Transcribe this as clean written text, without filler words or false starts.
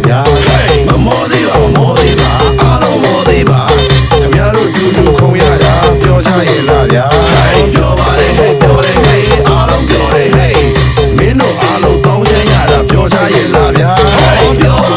ဗျာမမောသေးပါမောသေးပါအားလုံးမောသေးပါခင်ဗျားတို့တူတူခုံရတာပြောကြရဲ့လားဗျာပြောပါတယ်ဟဲ့ပြောတယ်ဟဲ့အားလုံးပြောတယ်ဟဲ့မင်းတို့အားလုံးတောင်းချင်ရတာပြောကြရဲ့လားဗျာပြောပါ